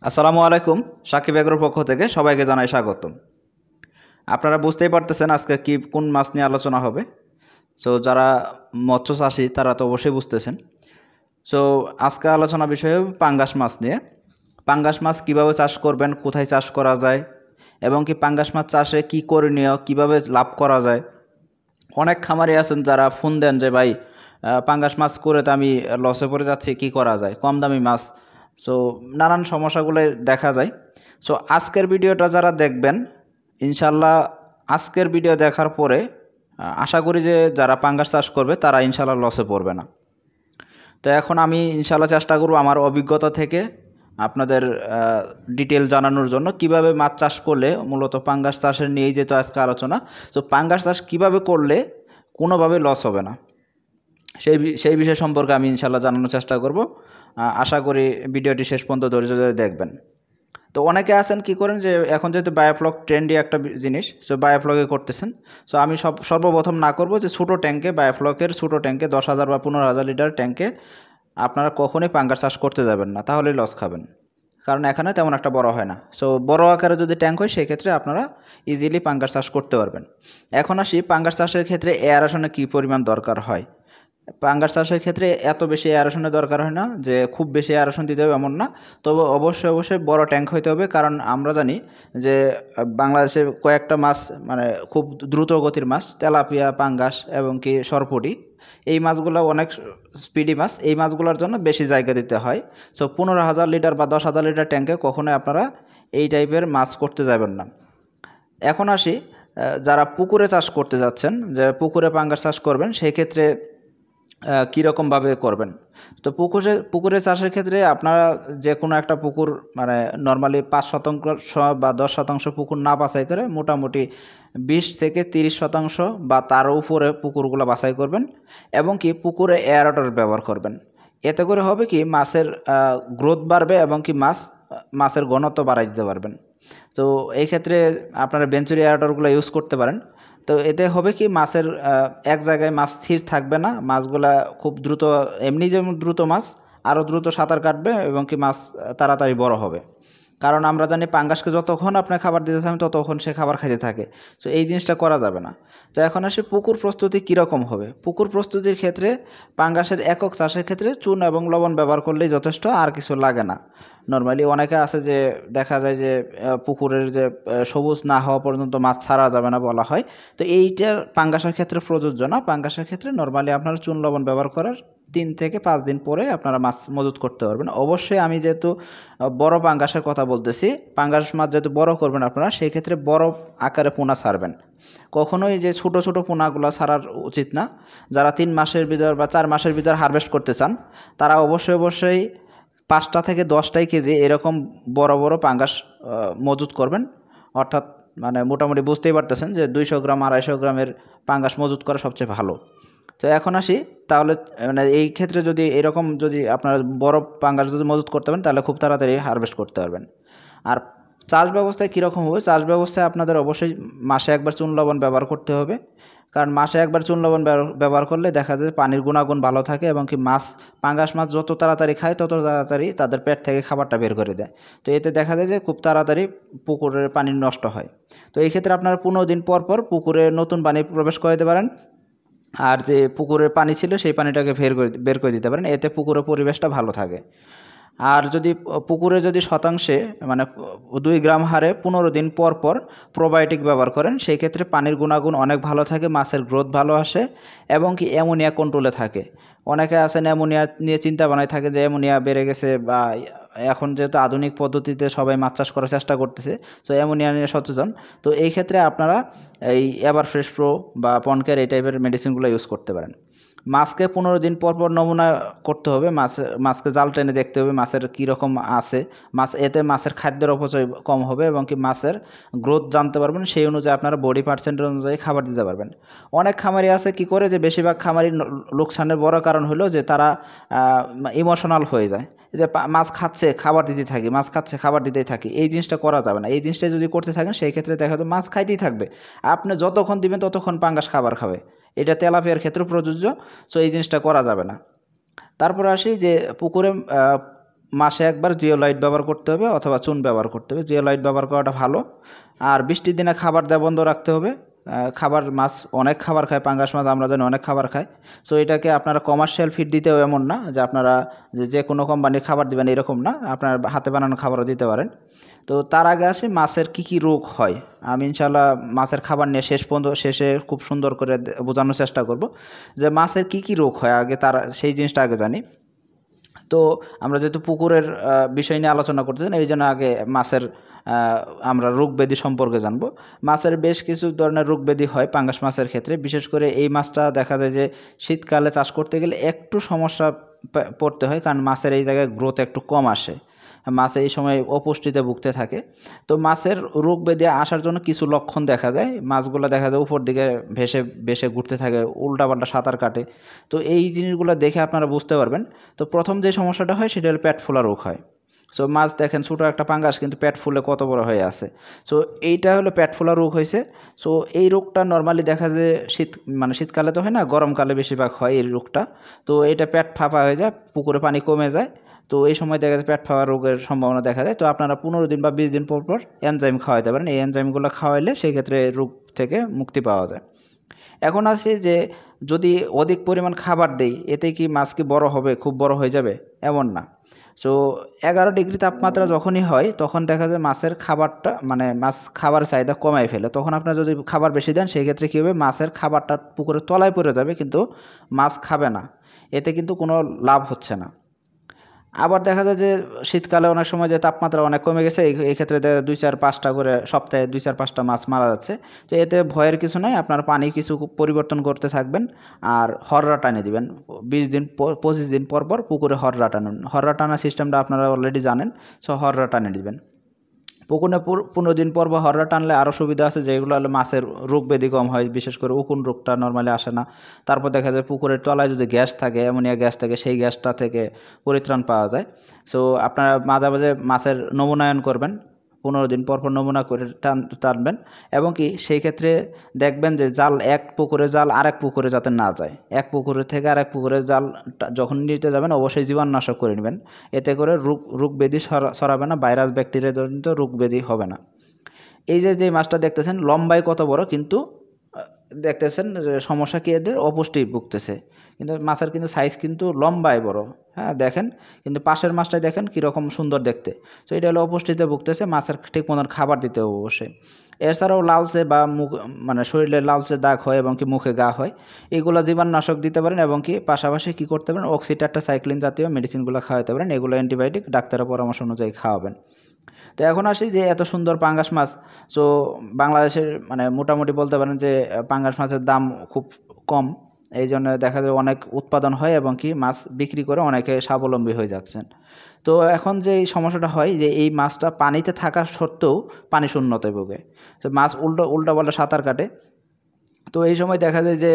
আসসালামু আলাইকুম। সাকিব এগ্রোর পক্ষ থেকে সবাইকে জানাই স্বাগতম। আপনারা বুঝতেই পারতেছেন আজকে কোন মাছ নিয়ে আলোচনা হবে। সো যারা মৎস্য চাষী তারা তো অবশ্যই বুঝতেছেন। সো আজকে আলোচনা বিষয় হবে পাঙ্গাস মাছ নিয়ে। পাঙ্গাস মাছ কিভাবে চাষ করবেন, কোথায় চাষ করা যায় এবং কি পাঙ্গাস মাছ চাষে কি করণীয়, কিভাবে লাভ করা যায়। অনেক খামারি আছেন যারা ফোন দেন যে ভাই পাঙ্গাস মাছ করে তো আমি লসে পড়ে যাচ্ছি, কি করা যায়, কম দামি মাছ। সো নানান সমস্যাগুলো দেখা যায়। সো আজকের ভিডিওটা যারা দেখবেন ইনশাল্লাহ, আজকের ভিডিও দেখার পরে আশা করি যে যারা পাঙ্গাস চাষ করবে তারা ইনশাল্লাহ লসে পড়বে না। তো এখন আমি ইনশাল্লাহ চেষ্টা করব আমার অভিজ্ঞতা থেকে আপনাদের ডিটেল জানানোর জন্য কিভাবে মাছ চাষ করলে মূলত পাঙ্গাস চাষের নিয়েই যেহেতু আজকে আলোচনা। তো পাঙ্গাস চাষ কিভাবে করলে কোনোভাবে লস হবে না সেই বিষয় সম্পর্কে আমি ইনশাল্লাহ জানানোর চেষ্টা করব। আশা করি ভিডিওটি শেষ পর্যন্ত ধৈর্য ধরে দেখবেন। তো অনেকে আছেন কি করেন যে এখন যেহেতু বায়োফ্লক ট্রেন্ডি একটা জিনিস, সো বায়োফ্লকে করতেছেন। সো আমি সর্বপ্রথম না করব যে ছোটো ট্যাঙ্কে, বায়োফ্লকের ছোটো ট্যাঙ্কে 10,000 বা 15,000 লিটার ট্যাঙ্কে আপনারা কখনোই পাঙ্গাস চাষ করতে যাবেন না, তাহলেই লস খাবেন। কারণ এখানে তেমন একটা বড় হয় না। সো বড় আকারে যদি ট্যাঙ্ক হয় সেক্ষেত্রে আপনারা ইজিলি পাঙ্গাস চাষ করতে পারবেন। এখন আসি পাঙ্গাস চাষের ক্ষেত্রে এয়ারেশনে কী পরিমাণ দরকার হয়। পাঙ্গাস চাষের ক্ষেত্রে এত বেশি এয়ারেশনের দরকার হয় না, যে খুব বেশি এয়ারেশন দিতে হবে এমন না। তবে অবশ্যই বড় ট্যাঙ্ক হইতে হবে, কারণ আমরা জানি যে বাংলাদেশে কয়েকটা মাছ মানে খুব দ্রুত গতির মাছ, তেলাপিয়া, পাঙ্গাস এবং কি সরপুঁটি, এই মাছগুলো অনেক স্পিডি মাছ। এই মাছগুলোর জন্য বেশি জায়গা দিতে হয়। সো 15,000 লিটার বা 10,000 লিটার ট্যাঙ্কে কখনোই আপনারা এই টাইপের মাছ করতে যাবেন না। এখন আসি যারা পুকুরে চাষ করতে যাচ্ছেন, যে পুকুরে পাঙ্গাস চাষ করবেন, সেই ক্ষেত্রে কীরকমভাবে করবেন। তো পুকুরে চাষের ক্ষেত্রে আপনারা যে কোনো একটা পুকুর মানে নর্মালি 5% বা 10% পুকুর না বাছাই করে মোটামুটি 20 থেকে 30% বা তারও উপরে পুকুরগুলো বাছাই করবেন এবং কি পুকুরে এয়ারেটর ব্যবহার করবেন। এতে করে হবে কি মাছের গ্রোথ বাড়বে এবং কি মাছের ঘনত্ব বাড়াই দিতে পারবেন। তো এই ক্ষেত্রে আপনারা ভেঞ্চুরি এয়ারেটরগুলো ইউজ করতে পারেন। তো এতে হবে কি মাছের এক জায়গায় মাছ স্থির থাকবে না, মাছগুলা খুব দ্রুত, এমনি যেমন দ্রুত মাছ আরও দ্রুত সাঁতার কাটবে এবং কি মাছ তাড়াতাড়ি বড় হবে। কারণ আমরা জানি পাঙ্গাসকে যতক্ষণ আপনি খাবার দিতে থাকেন ততক্ষণ সে খাবার খাইতে থাকে। তো এই জিনিসটা করা যাবে না। তো এখন আসি পুকুর প্রস্তুতি কীরকম হবে। পুকুর প্রস্তুতির ক্ষেত্রে পাঙ্গাসের একক চাষের ক্ষেত্রে চুন এবং লবণ ব্যবহার করলেই যথেষ্ট, আর কিছু লাগে না। নর্মালি অনেকে আছে যে দেখা যায় যে পুকুরের যে সবুজ না হওয়া পর্যন্ত মাছ ছাড়া যাবে না বলা হয়। তো এইটা পাঙ্গাসের ক্ষেত্রে প্রযোজ্য না। পাঙ্গাসের ক্ষেত্রে নর্মালি আপনারা চুন লবণ ব্যবহার করার 3 থেকে 5 দিন পরে আপনারা মাছ মজুত করতে পারবেন। অবশ্যই আমি যেহেতু বড় পাঙ্গাসের কথা বলতেছি, পাঙ্গাস মাছ যেহেতু বড় করবেন আপনারা, সেই ক্ষেত্রে বড় আকারে পোনা ছাড়বেন। কখনোই যে ছোট ছোট পোনাগুলো ছাড়ার উচিত না। যারা 3 মাসের ভিতর বা 4 মাসের ভিতর হারভেস্ট করতে চান তারা অবশ্যই 5টা থেকে 10টাই কেজি এরকম বড় বড় পাঙ্গাস মজুত করবেন। অর্থাৎ মানে মোটামুটি বুঝতেই পারতেছেন যে 200 গ্রাম 250 গ্রামের পাঙ্গাস মজুত করা সবচেয়ে ভালো। তো এখন আসি তাহলে মানে এই ক্ষেত্রে যদি এরকম যদি আপনারা বড় পাঙ্গাস যদি মজুত করতে পারেন তাহলে খুব তাড়াতাড়ি হারভেস্ট করতে পারবেন। আর চাষ ব্যবস্থায় কীরকম হবে, চাষ ব্যবস্থায় আপনাদের অবশ্যই মাসে একবার চুন লবণ ব্যবহার করতে হবে। কারণ মাসে একবার চুন লবণ ব্যবহার করলে দেখা যায় পানির গুণাগুণ ভালো থাকে এবং কি পাঙ্গাস মাছ যত তাড়াতাড়ি খায় তত তাড়াতাড়ি তাদের পেট থেকে খাবারটা বের করে দেয়। তো এতে দেখা যায় যে খুব তাড়াতাড়ি পুকুরের পানি নষ্ট হয়। তো এই ক্ষেত্রে আপনারা 15 দিন পর পর পুকুরে নতুন পানি প্রবেশ করাতে পারেন। আর যে পুকুরের পানি ছিল সেই পানিটাকে বের করে দিতে পারেন। এতে পুকুরের পরিবেশটা ভালো থাকে। আর যদি পুকুরে যদি শতাংশে মানে 2 গ্রাম হারে 15 দিন পর পর প্রোবায়োটিক ব্যবহার করেন, সেই ক্ষেত্রে পানির গুণাগুণ অনেক ভালো থাকে, মাছের গ্রোথ ভালো আসে এবং কি অ্যামোনিয়া কন্ট্রোলে থাকে। অনেকে আছেন অ্যামোনিয়া নিয়ে চিন্তা ভাবনায় থাকে যে অ্যামোনিয়া বেড়ে গেছে, বা এখন যেহেতু আধুনিক পদ্ধতিতে সবাই মাছ চাষ করার চেষ্টা করতেছে, সো অ্যামোনিয়া নিয়ে সচেতন। তো এই ক্ষেত্রে আপনারা এই এভারফ্রেশ প্রো বা পনকেয়ার এই টাইপের মেডিসিনগুলো ইউজ করতে পারেন। মাছকে 15 দিন পর পর নমুনা করতে হবে, মাছকে জাল টেনে দেখতে হবে মাছের কীরকম আছে। এতে মাছের খাদ্যের অপচয় কম হবে এবং কি মাছের গ্রোথ জানতে পারবেন, সেই অনুযায়ী আপনারা বডি পার্সেন্টের অনুযায়ী খাবার দিতে পারবেন। অনেক খামারি আছে কি করে যে বেশিরভাগ খামারি লোকসানের বড় কারণ হলো যে তারা ইমোশনাল হয়ে যায়, যে মাছ খাচ্ছে খাবার দিতে থাকি, মাছ খাচ্ছে খাবার দিতেই থাকি। এই জিনিসটা করা যাবে না। এই জিনিসটা যদি করতে থাকেন সেই ক্ষেত্রে দেখা যাবে মাছ খাইতেই থাকবে, আপনি যতক্ষণ দিবেন ততক্ষণ পাঙ্গাস খাবার খাবে। এটা তেলাপিয়ার ক্ষেত্রে প্রযোজ্য। সো এই জিনিসটা করা যাবে না। তারপরে আসি যে পুকুরে মাসে একবার জিওলাইট ব্যবহার করতে হবে অথবা চুন ব্যবহার করতে হবে। জিওলাইট ব্যবহার করাটা ভালো। আর বৃষ্টির দিনে খাবার দেওয়া বন্ধ রাখতে হবে। খাবার মাছ অনেক খাবার খায়, পাঙ্গাস মাছ আমরা জানি অনেক খাবার খায়। সো এটাকে আপনারা কমার্শিয়াল ফিড দিতেও এমন না যে আপনারা যে কোনো কোম্পানির খাবার দিবেন এরকম না, আপনার হাতে বানানো খাবারও দিতে পারেন। তো তার আগে আসি মাছের কি কি রোগ হয়। আমি ইনশাল্লাহ মাছের খাবার নিয়ে শেষে খুব সুন্দর করে বোঝানোর চেষ্টা করব যে মাছের কি কি রোগ হয়, আগে তার সেই জিনিসটা আগে জানি। তো আমরা যেহেতু পুকুরের বিষয় নিয়ে আলোচনা করতেছেন, এই জন্য আগে মাছের আমরা রোগ ব্যাধি সম্পর্কে জানবো। মাছের বেশ কিছু ধরনের রোগ ব্যাধি হয় পাঙ্গাস মাছের ক্ষেত্রে। বিশেষ করে এই মাছটা দেখা যায় যে শীতকালে চাষ করতে গেলে একটু সমস্যা পড়তে হয়, কারণ মাছের এই জায়গায় গ্রোথ একটু কম আসে, মাছ এই সময় অপুষ্টিতে ভুগতে থাকে। তো মাছের রোগ ব্যাধি আসার জন্য কিছু লক্ষণ দেখা যায়। মাছগুলো দেখা যায় উপর দিকে ভেসে ভেসে ঘুরতে থাকে, উল্টাপাল্টা সাঁতার কাটে। তো এই জিনিসগুলো দেখে আপনারা বুঝতে পারবেন। তো প্রথম যে সমস্যাটা হয় সেটা হলো পেট ফোলা রোগ হয়। সো মাছ দেখেন ছোটো একটা পাঙ্গাস কিন্তু পেট ফুলে কত বড় হয়ে আছে। সো এইটা হলো পেট ফোলা রোগ হয়েছে। সো এই রোগটা নর্মালি দেখা যায় শীতকালে তো হয় না, গরমকালে বেশিরভাগ হয় এই রোগটা। তো এটা পেট ফাঁপা হয়ে যায়, পুকুরে পানি কমে যায়। তো এই সময় দেখা যায় পেট ফাঁপা রোগের সম্ভাবনা দেখা যায়। তো আপনারা 15 দিন বা 20 দিন পর পর এনজাইম খাওয়াইতে পারেন। এই এনজাইমগুলো খাওয়াইলে সেই ক্ষেত্রে রোগ থেকে মুক্তি পাওয়া যায়। এখন আসি যে যদি অধিক পরিমাণ খাবার দেই, এতে কি মাছ কি বড় হবে, খুব বড় হয়ে যাবে? এমন না। সো 11 ডিগ্রি তাপমাত্রা যখনই হয় তখন দেখা যায় মাছের খাবারটা মাছ খাবার চাহিদা কমায় ফেলে। তখন আপনারা যদি খাবার বেশি দেন সেই ক্ষেত্রে কী হবে, মাছের খাবারটা পুকুরের তলায় পড়ে যাবে কিন্তু মাছ খাবে না। এতে কিন্তু কোনো লাভ হচ্ছে না। আবার দেখা যায় যে শীতকালে অনেক সময় যে তাপমাত্রা অনেক কমে গেছে, এই ক্ষেত্রে 2-4-5টা করে সপ্তাহে 2-4-5টা মাছ মারা যাচ্ছে। তো এতে ভয়ের কিছু নাই, আপনার পানি কিছু পরিবর্তন করতে থাকবেন আর হররা টানে দিবেন। 20 দিন 25 দিন পর পর পুকুরে হররা টানুন। হররা টানা সিস্টেমটা আপনারা অলরেডি জানেন। সো হররা টানে দিবেন পুকুরে। 15 দিন পর হররা টানলে আরও সুবিধা আছে, যেগুলো হলো মাছের রোগ ব্যাধি কম হয়। বিশেষ করে উকুন রোগটা নর্মালি আসে না। তারপর দেখা যায় পুকুরের তলায় যদি গ্যাস থাকে, অ্যামোনিয়া গ্যাস থাকে, সেই গ্যাসটা থেকে পরিত্রাণ পাওয়া যায়। সো আপনারা মাঝে মাঝে মাছের নমুনায়ন করবেন, 15 দিন পর পর নমুনা করে টানবেন। এবং কি সেই ক্ষেত্রে দেখবেন যে জাল এক পুকুরে জাল আরেক পুকুরে যাতে না যায়। এক পুকুরের থেকে আরেক পুকুরে জাল যখন নিতে যাবেন অবশ্যই জীবাণুনাশক করে নেবেন। এতে করে রোগ ব্যাধি ছড়াবে না, ভাইরাস ব্যাকটেরিয়া জনিত রোগ ব্যাধি হবে না। এই যে মাছটা দেখতেছেন লম্বায় কত বড়, কিন্তু দেখতেছেন যে সমস্যা কি, এদের অপুষ্টি ভুগতেছে। কিন্তু মাছের কিন্তু সাইজ কিন্তু লম্বায় বড়। হ্যাঁ দেখেন, কিন্তু পাশের মাছটাই দেখেন কীরকম সুন্দর দেখতে। তো এটা হলো অপুষ্টিতে ভুগতেছে, মাছের ঠিক মতন খাবার দিতে হবে অবশ্যই। এছাড়াও লালচে বা মুখ শরীরে লালচে দাগ হয় এবং কি মুখে ঘা হয়, এগুলো জীবাণুনাশক দিতে পারেন। এবং কি পাশাপাশি কি করতে পারেন, অক্সিটেট্রাসাইক্লিন জাতীয় মেডিসিনগুলো খাওয়াতে পারেন। এগুলো অ্যান্টিবায়োটিক, ডাক্তারের পরামর্শ অনুযায়ী খাওয়াবেন। তো এখন আসি যে এত সুন্দর পাঙ্গাস মাছ। সো বাংলাদেশের মোটামুটি বলতে পারেন যে পাঙ্গাস মাছের দাম খুব কম। এই জন্য দেখা যায় অনেক উৎপাদন হয় এবং কি মাছ বিক্রি করে অনেকে স্বাবলম্বী হয়ে যাচ্ছেন। তো এখন যে এই সমস্যাটা হয় যে এই মাছটা পানিতে থাকা সত্ত্বেও পানি শূন্যতায় ভোগে। তো মাছ উল্টাপাল্টা সাঁতার কাটে। তো এই সময় দেখা যায় যে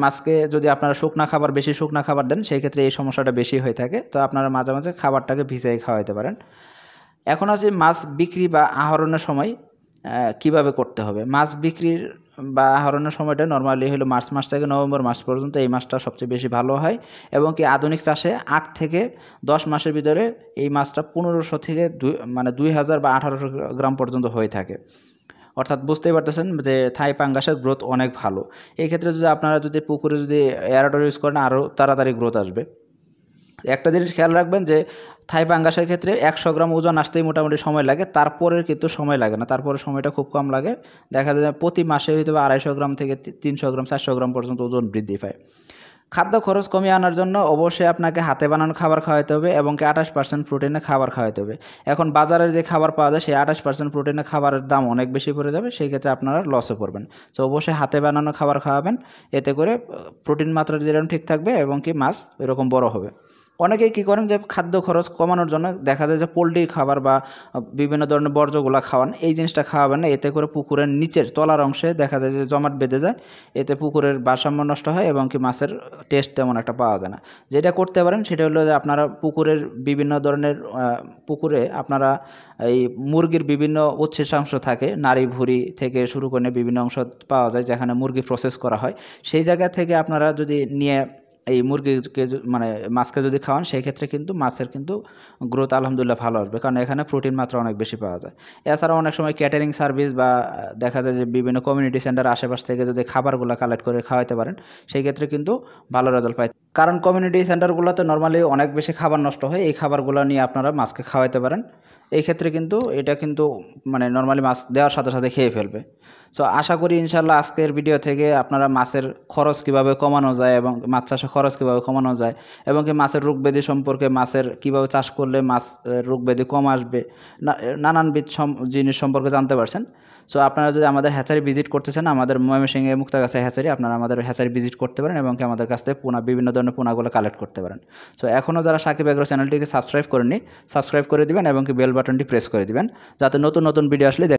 মাছকে যদি আপনারা বেশি শুকনা খাবার দেন, সেই ক্ষেত্রে এই সমস্যাটা বেশি হয়ে থাকে। তো আপনারা মাঝে মাঝে খাবারটাকে ভিজিয়ে খাওয়াইতে পারেন। এখন আছে মাছ বিক্রি বা আহরণের সময় কিভাবে করতে হবে। মাছ বিক্রির বা আহরণের সময়টা নরমালি হলো মার্চ মাস থেকে নভেম্বর মাস পর্যন্ত। এই মাছটা সবচেয়ে বেশি ভালো হয়। এবং কি আধুনিক চাষে 8 থেকে 10 মাসের ভিতরে এই মাছটা 1500 থেকে 2000 বা 1800 গ্রাম পর্যন্ত হয়ে থাকে। অর্থাৎ বুঝতেই পারতেছেন যে থাই পাঙ্গাসের গ্রোথ অনেক ভালো। এই ক্ষেত্রে যদি আপনারা পুকুরে এয়ারডর ইউজ করেন, আরও তাড়াতাড়ি গ্রোথ আসবে। একটা জিনিস খেয়াল রাখবেন যে থাই পাঙ্গাসের ক্ষেত্রে 100 গ্রাম ওজন আসতেই মোটামুটি সময় লাগে, তারপরের কিন্তু সময় লাগে না, তারপরে সময়টা খুব কম লাগে। দেখা যায় প্রতি মাসে হয়তো 250 গ্রাম থেকে 300 গ্রাম 400 গ্রাম পর্যন্ত ওজন বৃদ্ধি পায়। খাদ্য খরচ কমিয়ে আনার জন্য অবশ্যই আপনাকে হাতে বানানো খাবার খাওয়াতে হবে এবং কি 28% প্রোটিনের খাবার খাওয়াতে হবে। এখন বাজারের যে খাবার পাওয়া যায় সেই 28% প্রোটিনের খাবারের দাম অনেক বেশি পড়ে যাবে, সেই ক্ষেত্রে আপনারা লসে পড়বেন। তো অবশ্যই হাতে বানানো খাবার খাওয়াবেন, এতে করে প্রোটিন মাত্রা যেরকম ঠিক থাকবে এবং কি মাছ এরকম বড় হবে। অনেকেই কী করেন যে খাদ্য খরচ কমানোর জন্য দেখা যায় যে পোলট্রির খাবার বা বিভিন্ন ধরনের বর্জ্যগুলো খাওয়ান। এই জিনিসটা খাওয়াবেন না, এতে করে পুকুরের নিচের তলার অংশে দেখা যায় যে জমাট বেঁধে যায়। এতে পুকুরের ভারসাম্য নষ্ট হয় এবং কি মাছের টেস্ট তেমন একটা পাওয়া যায় না। যেটা করতে পারেন সেটা হলো যে আপনারা পুকুরের বিভিন্ন ধরনের পুকুরে আপনারা এই মুরগির বিভিন্ন উচ্ছেসাংশ থাকে, নাড়ি ভুঁড়ি থেকে শুরু করে বিভিন্ন অংশ পাওয়া যায় যেখানে মুরগি প্রসেস করা হয়। সেই জায়গা থেকে আপনারা যদি নিয়ে এই মুরগিকে মানে মাছকে যদি খাওয়ান সেই ক্ষেত্রে কিন্তু মাছের কিন্তু গ্রোথ আলহামদুলিল্লাহ ভালো আসবে, কারণ এখানে প্রোটিন মাত্রা অনেক বেশি পাওয়া যায়। এছাড়াও অনেক সময় ক্যাটারিং সার্ভিস বা দেখা যায় যে বিভিন্ন কমিউনিটি সেন্টার আশেপাশ থেকে যদি খাবারগুলো কালেক্ট করে খাওয়াতে পারেন সেই ক্ষেত্রে কিন্তু ভালো রেজাল্ট পায়। কারণ কমিউনিটি সেন্টারগুলোতে নর্মালি অনেক বেশি খাবার নষ্ট হয়, এই খাবারগুলো নিয়ে আপনারা মাছকে খাওয়াতে পারেন। এই ক্ষেত্রে কিন্তু এটা কিন্তু মানে নর্মালি মাছ দেওয়ার সাথে সাথে খেয়ে ফেলবে। সো আশা করি ইনশাল্লাহ আজকের ভিডিও থেকে আপনারা মাছের খরচ কিভাবে কমানো যায় এবং মাছ চাষে খরচ কিভাবে কমানো যায় এবং কি মাছের রোগ ব্যাধি সম্পর্কে, মাছের কিভাবে চাষ করলে মাছ রোগ ব্যাধি কম আসবে, নানানবিধ জিনিস সম্পর্কে জানতে পারছেন। সো আপনারা যদি আমাদের হ্যাচারি ভিজিট করতে চান, আমাদের ময়মনসিংহে মুক্তাগাছা হ্যাচারি, আপনারা আমাদের হ্যাচারি ভিজিট করতে পারেন এবং কি আমাদের কাছ থেকে পোনা, বিভিন্ন ধরনের পোনাগুলো কালেক্ট করতে পারেন। সো এখনও যারা সাকিব এগ্রো চ্যানেলটিকে সাবস্ক্রাইব করেননি, সাবস্ক্রাইব করে দিবেন এবং কি বেল বাটনটি প্রেস করে দিবেন, যাতে নতুন নতুন ভিডিও আসলে